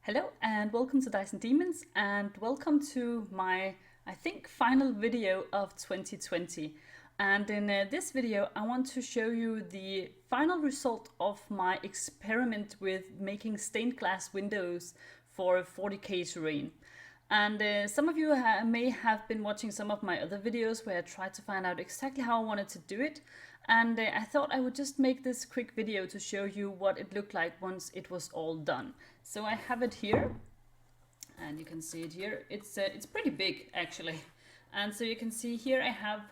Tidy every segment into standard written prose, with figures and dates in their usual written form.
Hello and welcome to Dice and Demons, and welcome to my, I think, final video of 2020. And in this video I want to show you the final result of my experiment with making stained glass windows for 40k terrain. And some of you may have been watching some of my other videos where I tried to find out exactly how I wanted to do it. And I thought I would just make this quick video to show you what it looked like once it was all done. So I have it here, and you can see it here. It's pretty big actually. And so you can see here I have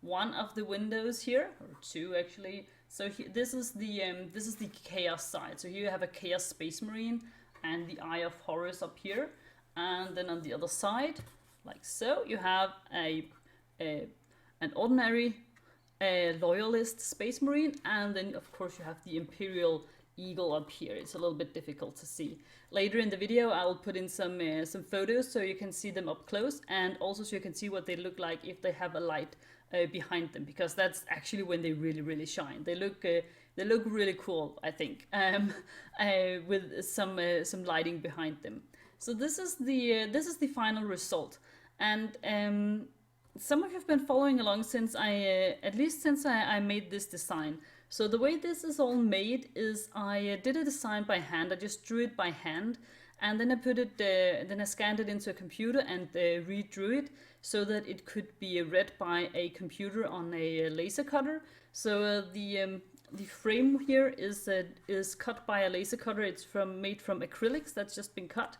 one of the windows here, or two actually. So this is the chaos side. So here you have a chaos space marine and the Eye of Horus up here. And then on the other side, like so, you have an ordinary loyalist space marine, and then of course you have the Imperial Eagle up here. It's a little bit difficult to see. Later in the video I will put in some photos so you can see them up close, and also so you can see what they look like if they have a light behind them, because that's actually when they really shine. They look really cool, I think, with some lighting behind them. So this is the final result, and some of you have been following along since at least since I made this design. So the way this is all made is I did a design by hand. I just drew it by hand, and then I put it, then I scanned it into a computer and redrew it so that it could be read by a computer on a laser cutter. So the frame here is cut by a laser cutter. It's made from acrylics that's just been cut.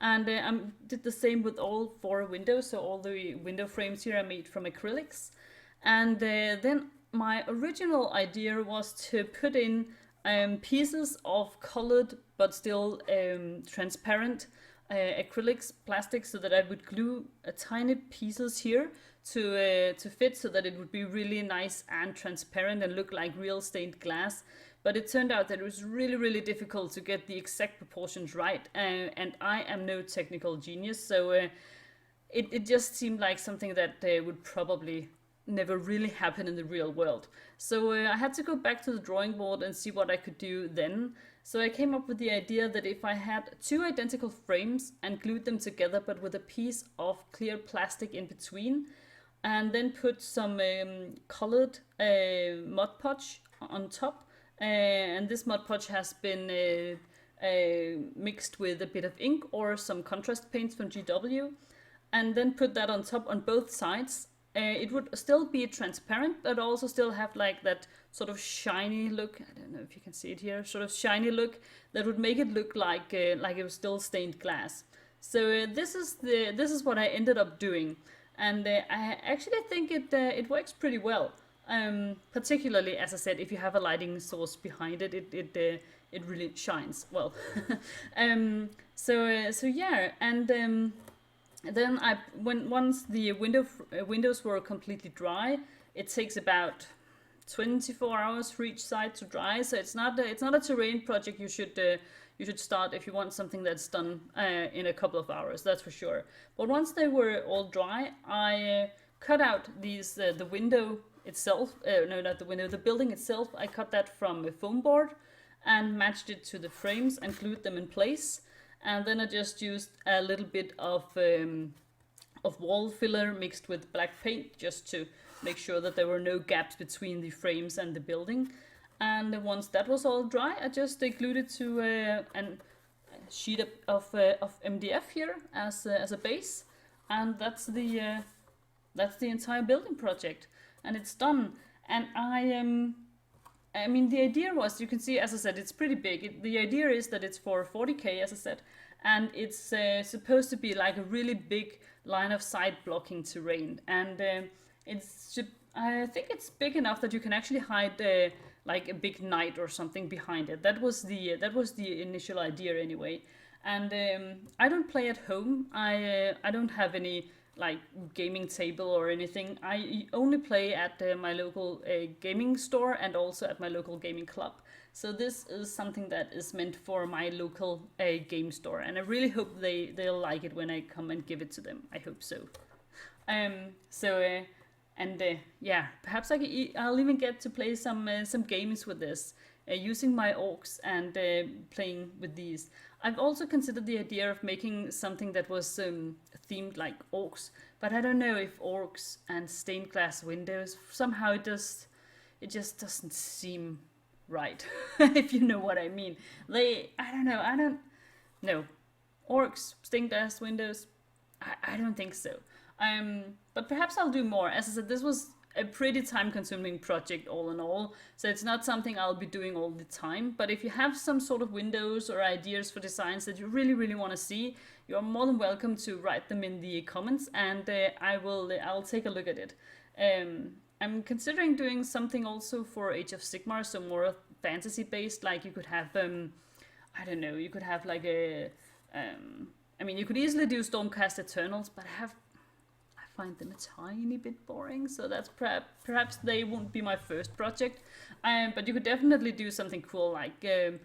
And I did the same with all 4 windows, so all the window frames here are made from acrylics. And then my original idea was to put in pieces of colored but still transparent acrylics plastic, so that I would glue tiny pieces here to fit, so that it would be really nice and transparent and look like real stained glass. But it turned out that it was really difficult to get the exact proportions right, and I am no technical genius, so it just seemed like something that would probably never really happen in the real world. So I had to go back to the drawing board and see what I could do then. So I came up with the idea that if I had 2 identical frames and glued them together but with a piece of clear plastic in between, and then put some colored Mod Podge on top, and this Mod Podge has been mixed with a bit of ink or some contrast paints from GW, and then put that on top on both sides. It would still be transparent, but also still have like that sort of shiny look. I don't know if you can see it here, sort of shiny look that would make it look like it was still stained glass. So this is what I ended up doing, and I actually think it works pretty well. Particularly, as I said, if you have a lighting source behind it, it really shines well. So yeah, and then once the windows were completely dry, it takes about 24 hours for each side to dry. So it's not a terrain project you should start if you want something that's done in a couple of hours. That's for sure. But once they were all dry, I cut out the window itself. No, not the window. The building itself. I cut that from a foam board and matched it to the frames and glued them in place. And then I just used a little bit of wall filler mixed with black paint, just to make sure that there were no gaps between the frames and the building. And once that was all dry, I just glued it to a sheet of MDF here as a base, and that's the entire building project, and it's done. And I mean, the idea was, you can see, as I said, it's pretty big. The idea is that it's for 40k, as I said, and it's supposed to be like a really big line of sight blocking terrain. And I think it's big enough that you can actually hide like a big knight or something behind it. That was the initial idea anyway. And I don't play at home. I don't have any like gaming table or anything. I only play at my local gaming store, and also at my local gaming club. So this is something that is meant for my local game store, and I really hope they'll like it when I come and give it to them. I hope so. Yeah, perhaps I'll even get to play some games with this. using my orcs and playing with these. I've also considered the idea of making something that was themed like orcs, but I don't know if orcs and stained glass windows, somehow it just doesn't seem right, if you know what I mean. I don't know. Orcs, stained glass windows, I don't think so. But perhaps I'll do more. As I said, this was a pretty time-consuming project all in all, so it's not something I'll be doing all the time. But if you have some sort of windows or ideas for designs that you really want to see, you are more than welcome to write them in the comments, and I'll take a look at it. I'm considering doing something also for Age of Sigmar, so more fantasy-based. Like you could have, I don't know, you could have like a, I mean, you could easily do Stormcast Eternals, but I find them a tiny bit boring, so that's perhaps they won't be my first project. But you could definitely do something cool like a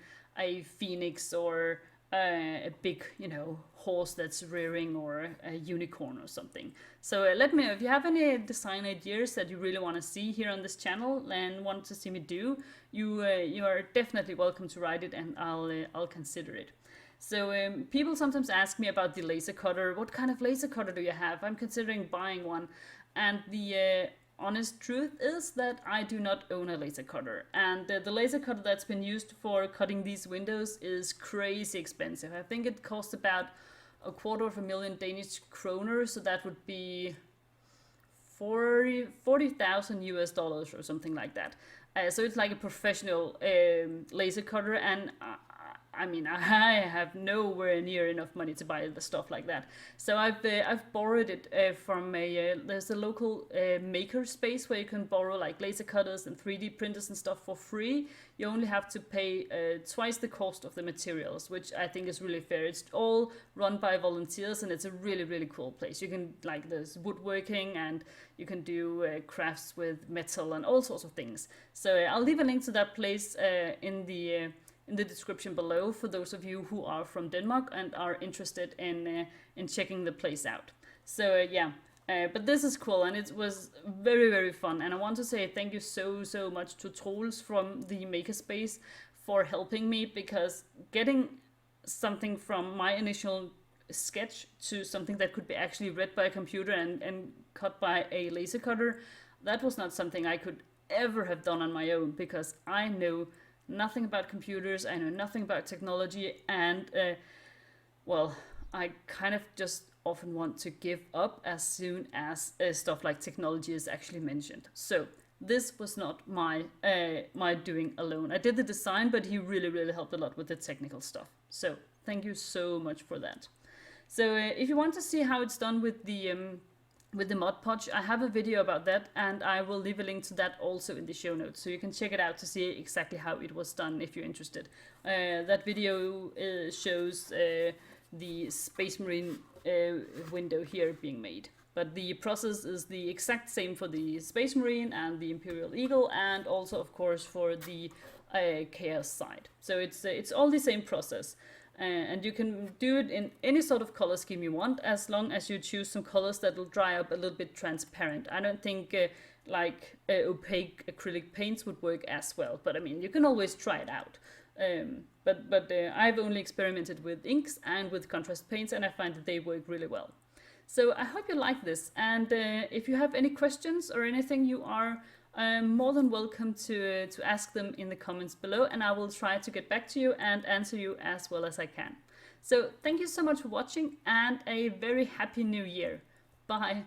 phoenix or a big, horse that's rearing, or a unicorn or something. So let me know if you have any design ideas that you really want to see here on this channel and want to see me do. You are definitely welcome to write it, and I'll consider it. So people sometimes ask me about the laser cutter. What kind of laser cutter do you have? I'm considering buying one, and the honest truth is that I do not own a laser cutter, and the laser cutter that's been used for cutting these windows is crazy expensive. I think it costs about 250,000 Danish kroner, so that would be 40,000 US dollars or something like that. So it's like a professional laser cutter, and I mean, I have nowhere near enough money to buy the stuff like that. So I've borrowed it from there's a local maker space where you can borrow like laser cutters and 3D printers and stuff for free. You only have to pay twice the cost of the materials, which I think is really fair. It's all run by volunteers, and it's a really cool place. You can, like, there's woodworking, and you can do crafts with metal and all sorts of things. So I'll leave a link to that place in the description below for those of you who are from Denmark and are interested in checking the place out. So yeah, but this is cool, and it was very fun, and I want to say thank you so much to Troels from the Makerspace for helping me, because getting something from my initial sketch to something that could be actually read by a computer and cut by a laser cutter, that was not something I could ever have done on my own, because I know nothing about computers, I know nothing about technology, and well, I kind of just often want to give up as soon as stuff like technology is actually mentioned. So this was not my doing alone. I did the design, but he really helped a lot with the technical stuff. So thank you so much for that. So if you want to see how it's done with the Mod Podge, I have a video about that, and I will leave a link to that also in the show notes, so you can check it out to see exactly how it was done if you're interested. That video shows the Space Marine window here being made, but the process is the exact same for the Space Marine and the Imperial Eagle, and also of course for the Chaos side. So it's all the same process. And you can do it in any sort of color scheme you want, as long as you choose some colors that will dry up a little bit transparent. I don't think opaque acrylic paints would work as well, but I mean, you can always try it out. But I've only experimented with inks and with contrast paints, and I find that they work really well. So I hope you like this, and if you have any questions or anything, you are more than welcome to ask them in the comments below, and I will try to get back to you and answer you as well as I can. So thank you so much for watching, and a very happy new year. Bye!